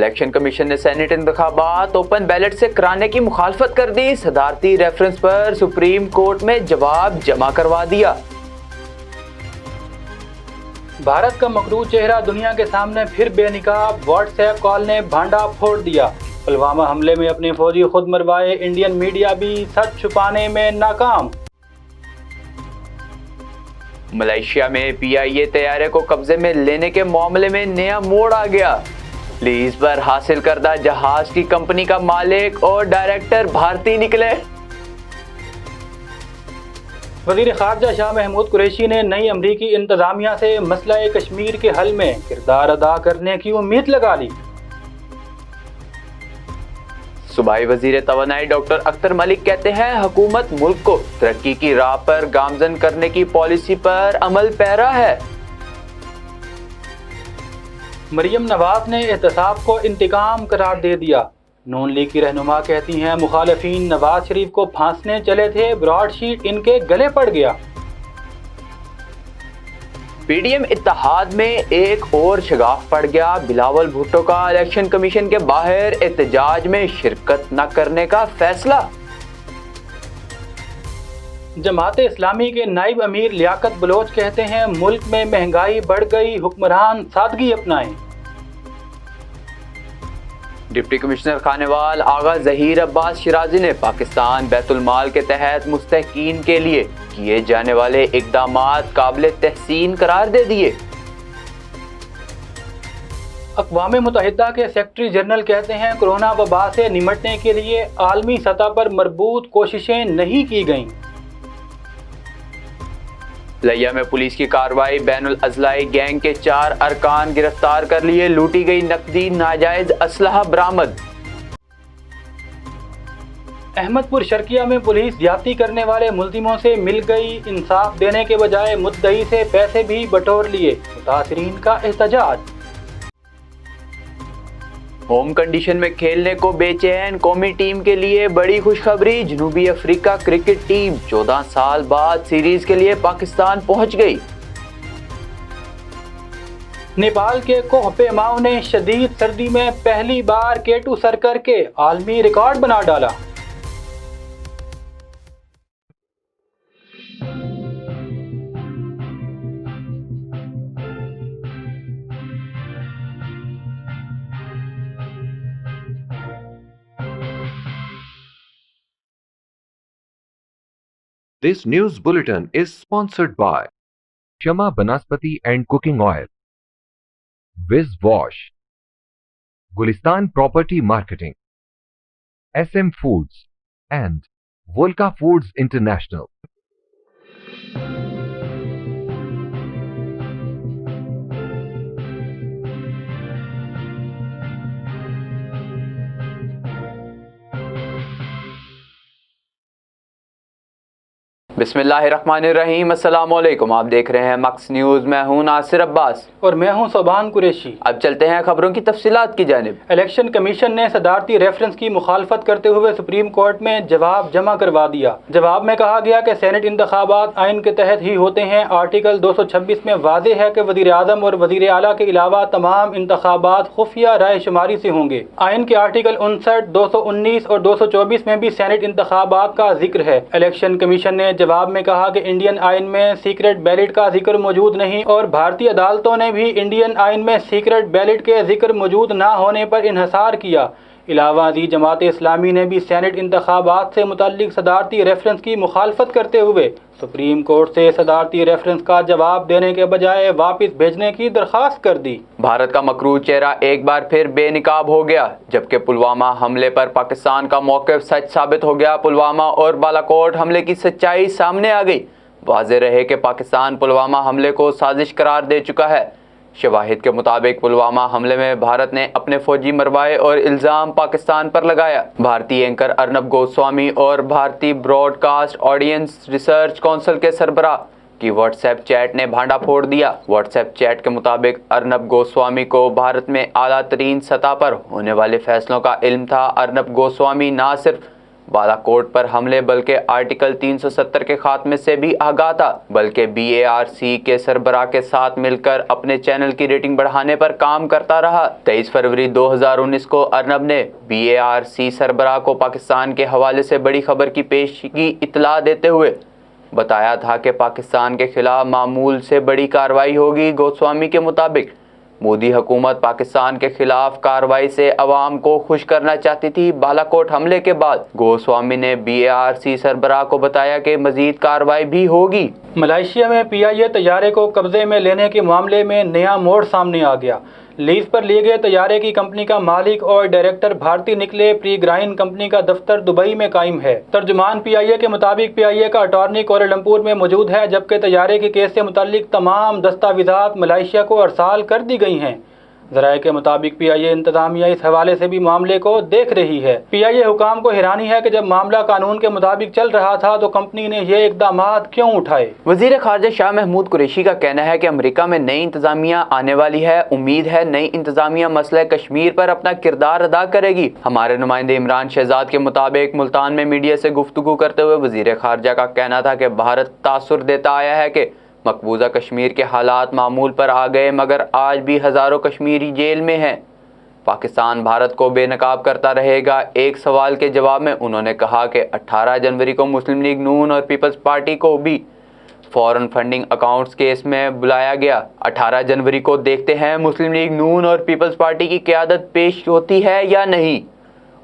Election commission نے senate انتخابات open ballot سے کرانے کی مخالفت کر دی. صدارتی ریفرنس پر سپریم کورٹ میں جواب جمع کروا دیا. بھارت کا مکروہ چہرہ دنیا کے سامنے پھر بے نقاب. واٹس ایپ کال نے بھانڈا پھوڑ دیا. پلوامہ حملے میں اپنے فوجی خود مروائے. انڈین میڈیا بھی سچ چھپانے میں ناکام. ملائیشیا میں PIA طیارے کو قبضے میں لینے کے معاملے میں نیا موڑ آ گیا. لیز پر حاصل کردہ جہاز کی کمپنی کا مالک اور ڈائریکٹر بھارتی نکلے. وزیر خارجہ شاہ محمود قریشی نے نئی امریکی انتظامیہ سے مسئلہ کشمیر کے حل میں کردار ادا کرنے کی امید لگا لی. صوبائی وزیر توانائی ڈاکٹر اختر ملک کہتے ہیں حکومت ملک کو ترقی کی راہ پر گامزن کرنے کی پالیسی پر عمل پیرا ہے. مریم نواز نے احتساب کو انتقام قرار دے دیا. نون لیگ کی رہنما کہتی ہیں مخالفین نواز شریف کو پھانسنے چلے تھے, براڈ شیٹ ان کے گلے پڑ گیا. PDM اتحاد میں ایک اور شگاف پڑ گیا. بلاول بھٹو کا الیکشن کمیشن کے باہر احتجاج میں شرکت نہ کرنے کا فیصلہ. جماعت اسلامی کے نائب امیر لیاقت بلوچ کہتے ہیں ملک میں مہنگائی بڑھ گئی, حکمران سادگی اپنائیں. ڈپٹی کمشنر خانیوال آغا ظہیر عباس شرازی نے پاکستان بیت المال کے تحت مستحقین کے لیے کیے جانے والے اقدامات قابل تحسین قرار دے دیے. اقوام متحدہ کے سیکرٹری جنرل کہتے ہیں کورونا وبا سے نمٹنے کے لیے عالمی سطح پر مربوط کوششیں نہیں کی گئیں. لیا میں پولیس کی کارروائی. بین الاضلاعی گینگ کے 4 ارکان گرفتار کر لیے. لوٹی گئی نقدی, ناجائز اسلحہ برآمد. احمد پور شرقیہ میں پولیس زیادتی کرنے والے ملزموں سے مل گئی. انصاف دینے کے بجائے مدعی سے پیسے بھی بٹور لیے. متاثرین کا احتجاج. ہوم کنڈیشن میں کھیلنے کو بے چین. قومی ٹیم کے لیے بڑی خوشخبری. جنوبی افریقہ کرکٹ ٹیم 14 سال بعد سیریز کے لیے پاکستان پہنچ گئی. نیپال کے کوہ پیماؤں نے شدید سردی میں پہلی بار K2 سر کر کے عالمی ریکارڈ بنا ڈالا. This news bulletin is sponsored by Shama Banaspati and Cooking Oil, Wiz Wash, Gulistan Property Marketing, SM Foods, and Volca Foods International. بسم اللہ الرحمن الرحیم. السلام علیکم. آپ دیکھ رہے ہیں مکس نیوز. میں ہوں ناصر عباس اور میں ہوں صوبان قریشی. اب چلتے ہیں خبروں کی تفصیلات کی جانب. الیکشن کمیشن نے صدارتی ریفرنس کی مخالفت کرتے ہوئے سپریم کورٹ میں جواب جمع کروا دیا. جواب میں کہا گیا کہ سینٹ انتخابات آئین کے تحت ہی ہوتے ہیں. آرٹیکل 226 میں واضح ہے کہ وزیر اعظم اور وزیر اعلیٰ کے علاوہ تمام انتخابات خفیہ رائے شماری سے ہوں گے. آئین کے آرٹیکل 59, 219 اور 224 میں بھی سینٹ انتخابات کا ذکر ہے. الیکشن کمیشن نے جواب میں کہا کہ انڈین آئین میں سیکرٹ بیلٹ کا ذکر موجود نہیں اور بھارتی عدالتوں نے بھی انڈین آئین میں سیکرٹ بیلٹ کے ذکر موجود نہ ہونے پر انحصار کیا. علاوہ ازیں جماعت اسلامی نے بھی سینٹ انتخابات سے متعلق صدارتی ریفرنس کی مخالفت کرتے ہوئے سپریم کورٹ سے صدارتی ریفرنس کا جواب دینے کے بجائے واپس بھیجنے کی درخواست کر دی. بھارت کا مکروہ چہرہ ایک بار پھر بے نقاب ہو گیا. جبکہ پلوامہ حملے پر پاکستان کا موقف سچ ثابت ہو گیا. پلوامہ اور بالاکوٹ حملے کی سچائی سامنے آ گئی. واضح رہے کہ پاکستان پلوامہ حملے کو سازش قرار دے چکا ہے. شواہد کے مطابق پلوامہ حملے میں بھارت نے اپنے فوجی مروائے اور الزام پاکستان پر لگایا. بھارتی اینکر ارنب گوسوامی اور بھارتی broadcast audience research council کے سربراہ کی واٹس ایپ چیٹ نے بھانڈا پھوڑ دیا. واٹس ایپ چیٹ کے مطابق ارنب گوسوامی کو بھارت میں اعلیٰ ترین سطح پر ہونے والے فیصلوں کا علم تھا. ارنب گوسوامی نہ صرف بالاکوٹ پر حملے بلکہ آرٹیکل 370 کے خاتمے سے بھی آگاہ تھا، بلکہ BARC کے سربراہ کے ساتھ مل کر اپنے چینل کی ریٹنگ بڑھانے پر کام کرتا رہا۔ 23 فروری 2019 کو ارنب نے BARC سربراہ کو پاکستان کے حوالے سے بڑی خبر کی پیشگی اطلاع دیتے ہوئے بتایا تھا کہ پاکستان کے خلاف معمول سے بڑی کارروائی ہوگی۔ گوسوامی کے مطابق مودی حکومت پاکستان کے خلاف کارروائی سے عوام کو خوش کرنا چاہتی تھی۔ بالاکوٹ حملے کے بعد گوسوامی نے BARC سربراہ کو بتایا کہ مزید کارروائی بھی ہوگی۔ ملائیشیا میں PIA طیارے کو قبضے میں لینے کے معاملے میں نیا موڑ سامنے آ گیا۔ لیز پر لیے گئے طیارے کی کمپنی کا مالک اور ڈائریکٹر بھارتی نکلے۔ پری گرائن کمپنی کا دفتر دبئی میں قائم ہے۔ ترجمان PIA کے مطابق PIA کا اٹارنی کوالالمپور میں موجود ہے، جبکہ طیارے کے کیس سے متعلق تمام دستاویزات ملائیشیا کو ارسال کر دی گئی ہیں۔ ذرائع کے مطابق PIA انتظامیہ اس حوالے سے بھی معاملے کو دیکھ رہی ہے۔ PIA حکام کو حیرانی ہے کہ جب معاملہ قانون کے مطابق چل رہا تھا تو کمپنی نے یہ اقدامات کیوں اٹھائے۔ وزیر خارجہ شاہ محمود قریشی کا کہنا ہے کہ امریکہ میں نئی انتظامیہ آنے والی ہے۔ امید ہے نئی انتظامیہ مسئلہ کشمیر پر اپنا کردار ادا کرے گی۔ ہمارے نمائندے عمران شہزاد کے مطابق ملتان میں میڈیا سے گفتگو کرتے ہوئے وزیر خارجہ کا کہنا تھا کہ بھارت تاثر دیتا آیا ہے کہ مقبوضہ کشمیر کے حالات معمول پر آ گئے، مگر آج بھی ہزاروں کشمیری جیل میں ہیں۔ پاکستان بھارت کو بے نقاب کرتا رہے گا۔ ایک سوال کے جواب میں انہوں نے کہا کہ 18 جنوری کو مسلم لیگ نون اور پیپلز پارٹی کو بھی فورن فنڈنگ اکاؤنٹس کیس میں بلایا گیا۔ 18 جنوری کو دیکھتے ہیں مسلم لیگ نون اور پیپلز پارٹی کی قیادت پیش ہوتی ہے یا نہیں۔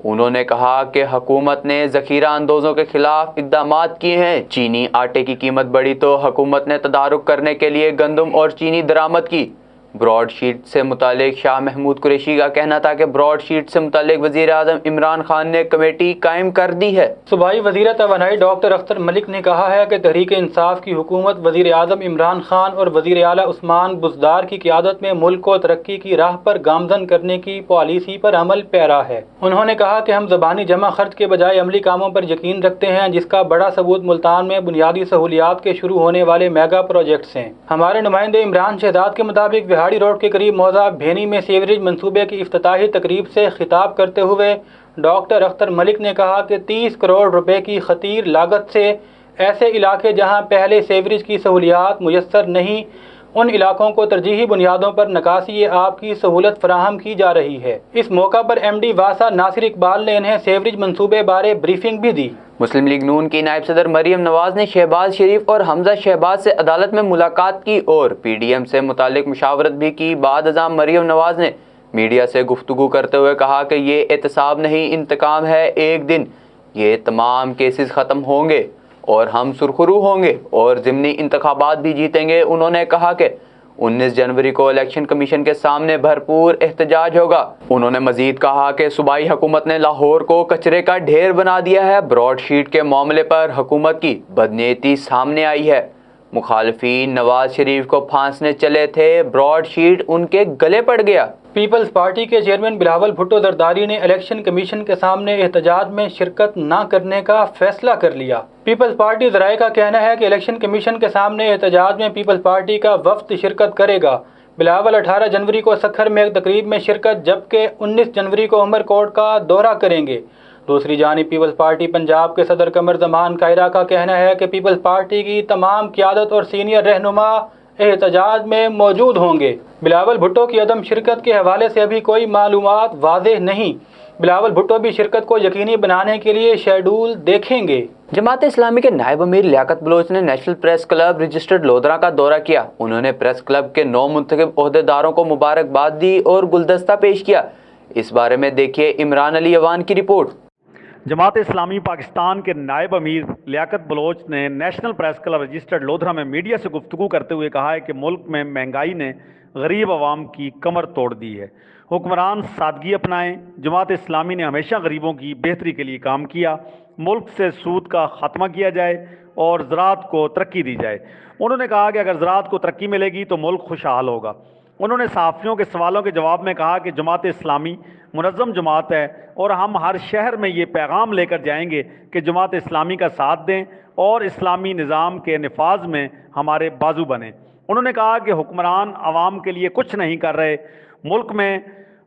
انہوں نے کہا کہ حکومت نے ذخیرہ اندوزوں کے خلاف اقدامات کیے ہیں۔ چینی آٹے کی قیمت بڑھی تو حکومت نے تدارک کرنے کے لیے گندم اور چینی درآمد کی۔ براڈ شیٹ سے متعلق شاہ محمود قریشی کا کہنا تھا کہ براڈ شیٹ سے متعلق وزیر اعظم عمران خان نے کمیٹی قائم کر دی ہے۔ صوبائی وزیر توانائی ڈاکٹر اختر ملک نے کہا ہے کہ تحریک انصاف کی حکومت وزیر اعظم عمران خان اور وزیر اعلیٰ عثمان بزدار کی قیادت میں ملک کو ترقی کی راہ پر گامزن کرنے کی پالیسی پر عمل پیرا ہے۔ انہوں نے کہا کہ ہم زبانی جمع خرچ کے بجائے عملی کاموں پر یقین رکھتے ہیں، جس کا بڑا ثبوت ملتان میں بنیادی سہولیات کے شروع ہونے والے میگا پروجیکٹس ہیں۔ ہمارے نمائندے عمران شہزاد کے مطابق وہاڑی روڈ کے قریب موضع بھینی میں سیوریج منصوبے کی افتتاحی تقریب سے خطاب کرتے ہوئے ڈاکٹر اختر ملک نے کہا کہ 30 کروڑ روپے کی خطیر لاگت سے ایسے علاقے جہاں پہلے سیوریج کی سہولیات میسر نہیں، ان علاقوں کو ترجیحی بنیادوں پر نکاسی آب کی سہولت فراہم کی جا رہی ہے۔ اس موقع پر MD واسا ناصر اقبال نے انہیں سیوریج منصوبے بارے بریفنگ بھی دی۔ مسلم لیگ نون کی نائب صدر مریم نواز نے شہباز شریف اور حمزہ شہباز سے عدالت میں ملاقات کی اور PDM سے متعلق مشاورت بھی کی۔ بعد ازاں مریم نواز نے میڈیا سے گفتگو کرتے ہوئے کہا کہ یہ احتساب نہیں، انتقام ہے۔ ایک دن یہ تمام کیسز ختم ہوں گے اور ہم سرخرو ہوں گے اور ضمنی انتخابات بھی جیتیں گے۔ انہوں نے کہا کہ 19 جنوری کو الیکشن کمیشن کے سامنے بھرپور احتجاج ہوگا۔ انہوں نے مزید کہا کہ صوبائی حکومت نے لاہور کو کچرے کا ڈھیر بنا دیا ہے۔ براڈ شیٹ کے معاملے پر حکومت کی بدنیتی سامنے آئی ہے۔ مخالفین نواز شریف کو پھانسنے چلے تھے، براڈ شیٹ ان کے گلے پڑ گیا۔ پیپلز پارٹی کے چیئرمین بلاول بھٹو زرداری نے الیکشن کمیشن کے سامنے احتجاج میں شرکت نہ کرنے کا فیصلہ کر لیا۔ پیپلز پارٹی ذرائع کا کہنا ہے کہ الیکشن کمیشن کے سامنے احتجاج میں پیپلز پارٹی کا وفد شرکت کرے گا۔ بلاول 18 جنوری کو سکھر میں ایک تقریب میں شرکت، جبکہ 19 جنوری کو عمر کوٹ کا دورہ کریں گے۔ دوسری جانب پیپلز پارٹی پنجاب کے صدر قمر زمان کائرہ کا کہنا ہے کہ پیپلز پارٹی کی تمام قیادت اور سینئر رہنما احتجاج میں موجود ہوں گے۔ بلاول بھٹو کی عدم شرکت کے حوالے سے ابھی کوئی معلومات واضح نہیں۔ بلاول بھٹو بھی شرکت کو یقینی بنانے کے لیے شیڈول دیکھیں گے۔ جماعت اسلامی کے نائب امیر لیاقت بلوچ نے national press club registered Lodhra کا دورہ کیا۔ انہوں نے پریس کلب کے 9 منتخب عہدیداروں کو مبارکباد دی اور گلدستہ پیش کیا۔ اس بارے میں دیکھیے عمران علی اوان کی رپورٹ۔ جماعت اسلامی پاکستان کے نائب امیر لیاقت بلوچ نے national press club registered Lodhra میں میڈیا سے گفتگو کرتے ہوئے کہا ہے کہ ملک میں مہنگائی نے غریب عوام کی کمر توڑ دی ہے۔ حکمران سادگی اپنائیں۔ جماعت اسلامی نے ہمیشہ غریبوں کی بہتری کے لیے کام کیا۔ ملک سے سود کا خاتمہ کیا جائے اور زراعت کو ترقی دی جائے۔ انہوں نے کہا کہ اگر زراعت کو ترقی ملے گی تو ملک خوشحال ہوگا۔ انہوں نے صحافیوں کے سوالوں کے جواب میں کہا کہ جماعت اسلامی منظم جماعت ہے اور ہم ہر شہر میں یہ پیغام لے کر جائیں گے کہ جماعت اسلامی کا ساتھ دیں اور اسلامی نظام کے نفاذ میں ہمارے بازو بنیں۔ انہوں نے کہا کہ حکمران عوام کے لیے کچھ نہیں کر رہے۔ ملک میں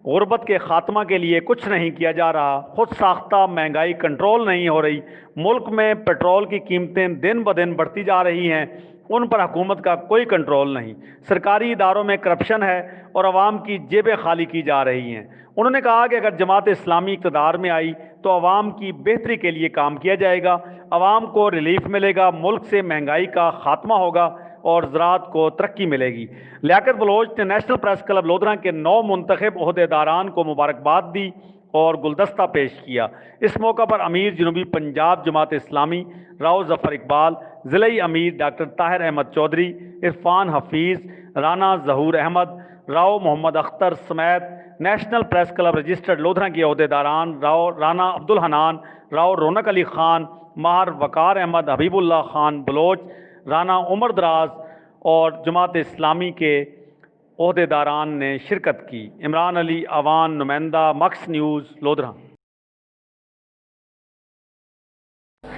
غربت کے خاتمہ کے لیے کچھ نہیں کیا جا رہا، خود ساختہ مہنگائی کنٹرول نہیں ہو رہی، ملک میں پیٹرول کی قیمتیں دن بدن بڑھتی جا رہی ہیں، ان پر حکومت کا کوئی کنٹرول نہیں، سرکاری اداروں میں کرپشن ہے اور عوام کی جیبیں خالی کی جا رہی ہیں۔ انہوں نے کہا کہ اگر جماعت اسلامی اقتدار میں آئی تو عوام کی بہتری کے لیے کام کیا جائے گا، عوام کو ریلیف ملے گا، ملک سے مہنگائی کا خاتمہ ہوگا اور زراعت کو ترقی ملے گی۔ لیاقت بلوچ نے نیشنل پریس کلب لودھرا کے 9 منتخب عہدیداران کو مبارکباد دی اور گلدستہ پیش کیا۔ اس موقع پر امیر جنوبی پنجاب جماعت اسلامی راؤ ظفر اقبال، ضلعی امیر ڈاکٹر طاہر احمد چودھری، عرفان حفیظ، رانا ظہور احمد، راؤ محمد اختر سمیت national press club registered Lodhra کے عہدیداران رانا عبدالحنان، راؤ رونق علی خان، ماہر وقار احمد، حبیب اللہ خان بلوچ، رانا عمر دراز اور جماعت اسلامی کے عہدیداران نے شرکت کی۔ عمران علی عوان، نمائندہ mix news Lodhran.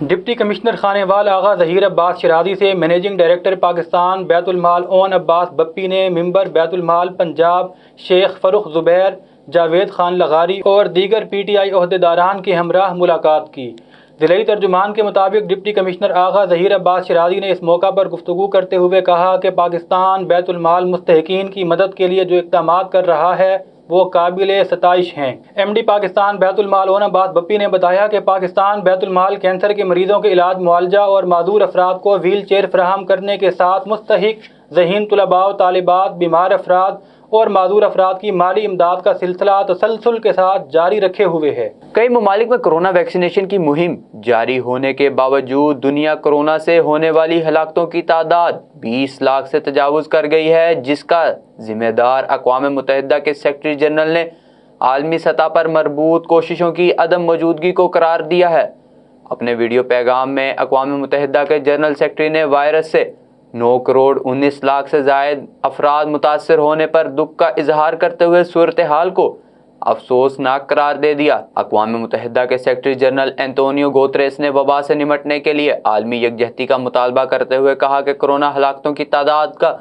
Deputy commissioner Khanewal Agha Zaheer Abbas Shirazi سے منیجنگ ڈائریکٹر پاکستان بیت المال اون عباس بپی نے ممبر بیت المال پنجاب شیخ فروخ زبیر، جاوید خان لغاری اور دیگر پی ٹی آئی عہدیداران کے ہمراہ ملاقات کی۔ ضلعی ترجمان کے مطابق ڈپٹی کمشنر آغا ظہیر عباس شرازی نے اس موقع پر گفتگو کرتے ہوئے کہا کہ پاکستان بیت المال مستحقین کی مدد کے لیے جو اقدامات کر رہا ہے وہ قابل ستائش ہیں۔ ایم ڈی پاکستان بیت المال اون عباس بپی نے بتایا کہ پاکستان بیت المال کینسر کے مریضوں کے علاج، معالجہ اور معذور افراد کو ویل چیئر فراہم کرنے کے ساتھ مستحق ذہین طلباء و طالبات، بیمار افراد اور معذور افراد کی مالی امداد کا سلسلہ تسلسل کے ساتھ جاری رکھے ہوئے ہے۔ کئی ممالک میں کورونا ویکسینیشن کی مہم جاری ہونے کے باوجود دنیا کورونا سے ہونے والی ہلاکتوں کی تعداد 20 لاکھ سے تجاوز کر گئی ہے، جس کا ذمہ دار اقوام متحدہ کے سیکرٹری جنرل نے عالمی سطح پر مربوط کوششوں کی عدم موجودگی کو قرار دیا ہے۔ اپنے ویڈیو پیغام میں اقوام متحدہ کے جنرل سیکرٹری نے وائرس سے 9 کروڑ 19 لاکھ سے زائد افراد متاثر ہونے پر دکھ کا اظہار کرتے ہوئے صورتحال کو افسوسناک قرار دے دیا۔ اقوام متحدہ کے سیکرٹری جنرل اینتونیو گوتریس نے وبا سے نمٹنے کے لیے عالمی یکجہتی کا مطالبہ کرتے ہوئے کہا کہ کورونا ہلاکتوں کی تعداد کا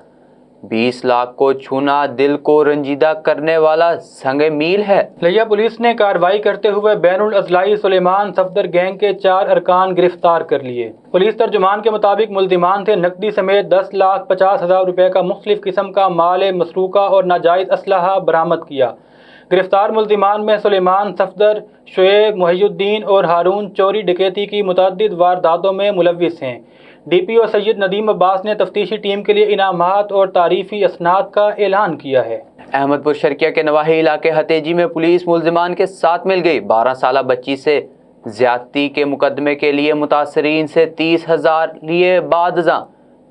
20 لاکھ کو چھونا دل کو رنجیدہ کرنے والا سنگ میل ہے۔ لیا پولیس نے کارروائی کرتے ہوئے بین الاضلاعی سلیمان صفدر گینگ کے 4 ارکان گرفتار کر لیے۔ پولیس ترجمان کے مطابق ملزمان سے نقدی سمیت 10,50,000 روپے کا مختلف قسم کا مال مسروقہ اور ناجائز اسلحہ برآمد کیا۔ گرفتار ملزمان میں سلیمان صفدر، شعیب، محی الدین اور ہارون چوری ڈکیتی کی متعدد وارداتوں میں ملوث ہیں۔ ڈی پی او سید ندیم عباس نے تفتیشی ٹیم کے لیے انعامات اور تعریفی اسناد کا اعلان کیا ہے۔ احمد پور شرقیہ کے نواحی علاقے ہتیجی میں پولیس ملزمان کے ساتھ مل گئی۔ 12 سالہ بچی سے زیادتی کے مقدمے کے لیے متاثرین سے 30,000 لیے بعد ازاں۔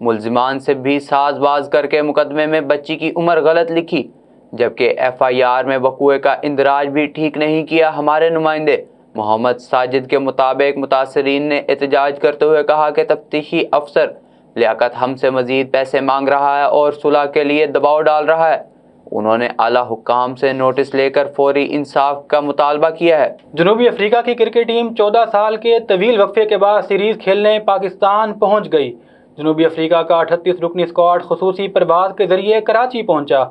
ملزمان سے بھی ساز باز کر کے مقدمے میں بچی کی عمر غلط لکھی، جبکہ ایف آئی آر میں وقوع کا اندراج بھی ٹھیک نہیں کیا۔ ہمارے نمائندے محمد ساجد کے مطابق متاثرین نے احتجاج کرتے ہوئے کہا کہ تفتیشی افسر لیاقت ہم سے مزید پیسے مانگ رہا ہے اور صلح کے لیے دباؤ ڈال رہا ہے۔ انہوں نے اعلیٰ حکام سے نوٹس لے کر فوری انصاف کا مطالبہ کیا ہے۔ جنوبی افریقہ کی کرکٹ ٹیم 14 سال کے طویل وقفے کے بعد سیریز کھیلنے پاکستان پہنچ گئی۔ جنوبی افریقہ کا 38 رکنی اسکواڈ خصوصی پرواز کے ذریعے کراچی پہنچا۔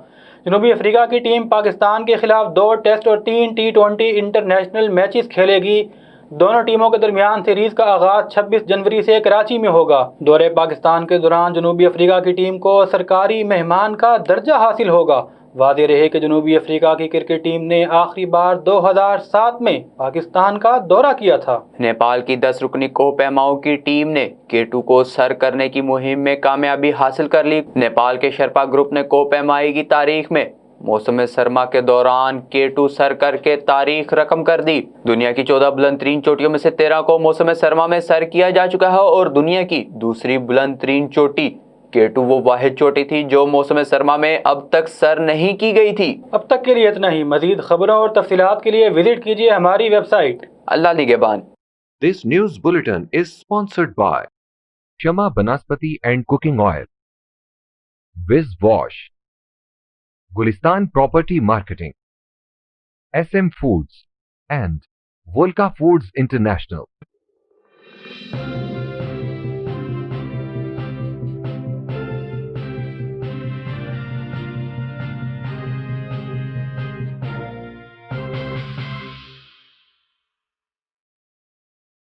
جنوبی افریقہ کی ٹیم پاکستان کے خلاف 2 ٹیسٹ اور 3 T20 انٹرنیشنل میچز کھیلے گی۔ دونوں ٹیموں کے درمیان سیریز کا آغاز 26 جنوری سے کراچی میں ہوگا۔ دورے پاکستان کے دوران جنوبی افریقہ کی ٹیم کو سرکاری مہمان کا درجہ حاصل ہوگا۔ واضح رہے کہ جنوبی افریقہ کی کرکٹ ٹیم نے آخری بار 2007 میں پاکستان کا دورہ کیا تھا۔ نیپال کی 10 رکنی کوہ پیماؤں کی ٹیم نے K2 کو سر کرنے کی مہم میں کامیابی حاصل کر لی۔ نیپال کے شرپا گروپ نے کوہ پیمائی کی تاریخ میں موسم سرما کے دوران K2 سر کر کے تاریخ رقم کر دی۔ دنیا کی 14 بلند ترین چوٹیوں میں سے 13 کو موسم سرما میں سر کیا جا چکا ہے اور دنیا کی دوسری بلند ترین چوٹی K2 وہ واحد چوٹی تھی جو موسم سرما میں اب تک سر نہیں کی گئی تھی۔ اب تک کے لیے اتنا ہی۔ مزید خبروں اور تفصیلات کے لیے وزٹ کیجیے ہماری ویب سائٹ۔ اللہ نگہبان۔ This news bulletin is sponsored by Shama Banaspati and Cooking Oil, Wiz Wash, Gulistan Property Marketing, SM Foods and Volca Foods International.